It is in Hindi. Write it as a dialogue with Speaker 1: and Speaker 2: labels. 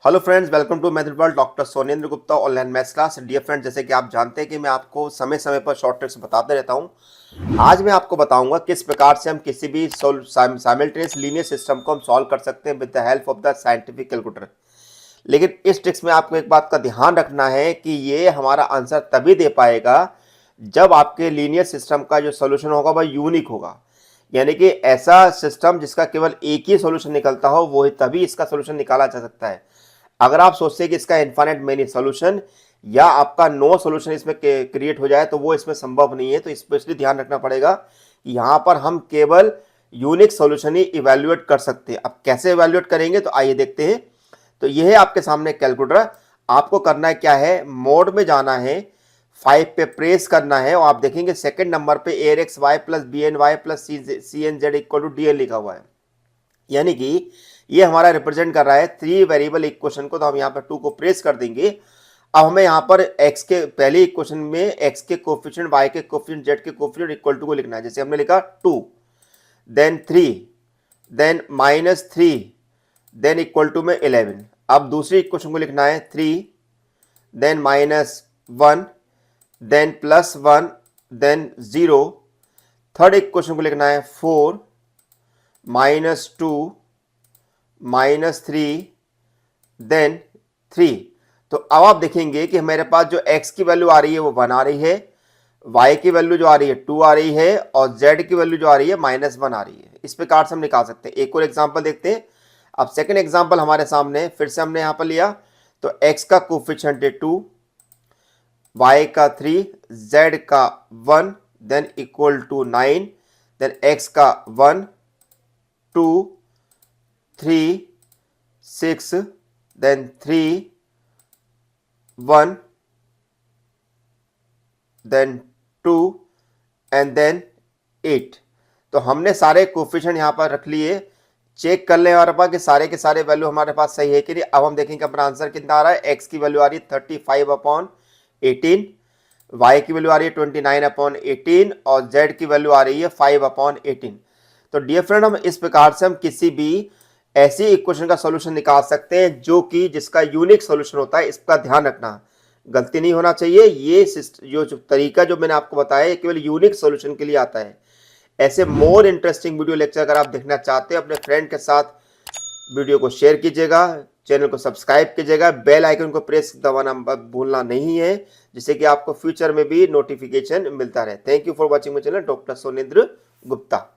Speaker 1: Hello friends, welcome to method world. Doctor Sonendra Gupta online maths class. Dear friends, जैसे कि आप जानते हैं कि मैं आपको समय समय पर शॉर्ट ट्रिक्स बताते रहता हूं। आज मैं आपको बताऊंगा किस प्रकार से हम किसी भी साइमल्टेनियस लीनियर सिस्टम को हम सॉल्व कर सकते हैं with the help of the scientific calculator. लेकिन इस ट्रिक्स में आपको एक बात का ध्यान रखना है कि ये हमारा आंसर तभी दे पाएगा जब आपके लीनियर सिस्टम का जो सोल्यूशन होगा वह यूनिक होगा। यानी कि ऐसा सिस्टम जिसका केवल एक ही सोल्यूशन निकलता हो, वो तभी इसका सोल्यूशन निकाला जा सकता है। अगर आप सोचते हैं कि इसका इनफाइनाइट मेनी सोल्यूशन या आपका नो सोल्यूशन इसमें क्रिएट हो जाए तो वो इसमें संभव नहीं है। तो स्पेशली ध्यान रखना पड़ेगा कि यहाँ पर हम केवल यूनिक सोल्यूशन ही इवेल्युएट कर सकते हैं। अब कैसे इवेल्युएट करेंगे, तो आइए देखते हैं। तो यह है आपके सामने कैलकुलेटर। आपको करना है क्या है, मोड में जाना है, 5 पे प्रेस करना है और आप देखेंगे सेकंड नंबर पे A X Y plus B N Y plus C N Z equal to D N लिखा हुआ है। यानी कि ये हमारा रिप्रेजेंट कर रहा है 3 वेरिएबल इक्वेशन को। तो हम यहाँ पर 2 को प्रेस कर देंगे। अब हमें यहाँ पर x के पहले इक्वेशन में x के कोफिशिएंट, y के कोफिशिएंट, z के कोफिशिएंट इक्वल टू को लिखना है। जैसे हमने लिखा 2, then 3, then -3, then equal to में 11। अब दूसरी इक्वेशन को लिखना है 3, then -1, then +1, then 0। Third equation को लिखना है 4, -2, -3, देन 3। तो अब आप देखेंगे कि मेरे पास जो x की वैल्यू आ रही है वो 1 आ रही है, y की वैल्यू जो आ रही है 2 आ रही है और z की वैल्यू जो आ रही है -1 आ रही है। इस प्रकार से हम निकाल सकते हैं। एक और एग्जांपल देखते हैं। अब सेकंड एग्जांपल हमारे सामने फिर से हमने यहां पर लिया। तो x का कोफिशिएंट है 2, y का 3, z का 1, then equal to 9, then x का 1, 2, 3, 6, then 3, 1, then 2 and then 8। तो हमने सारे कोफिशिएंट यहाँ पर रख लिए। चेक कर लें हमारे पास कि सारे के सारे वैल्यू हमारे पास सही है कि नहीं। अब हम देखेंगे अपना आंसर कितना आ रहा है। x की वैल्यू आ रही है 35/18, y की वैल्यू आ रही है 29/18 और z की वैल्यू आ रही है 5/18। तो डियर फ्रेंड, हम इस प्रकार से हम किसी भी ऐसी इक्वेशन का सॉल्यूशन निकाल सकते हैं जो कि जिसका यूनिक सॉल्यूशन होता है। इसका ध्यान रखना, गलती नहीं होना चाहिए। ये जो तरीका जो मैंने आपको बताया ये केवल यूनिक सॉल्यूशन के लिए आता है। ऐसे मोर इंटरेस्टिंग वीडियो लेक्चर अगर आप देखना चाहते हैं, अपने फ्रेंड के साथ वीडियो को शेयर कीजिएगा, चैनल को सब्सक्राइब कीजिएगा, बेल आइकन को प्रेस दबाना भूलना नहीं है, जिससे कि आपको फ्यूचर में भी नोटिफिकेशन मिलता रहे। Thank you for watching my channel, doctor Sonendra Gupta.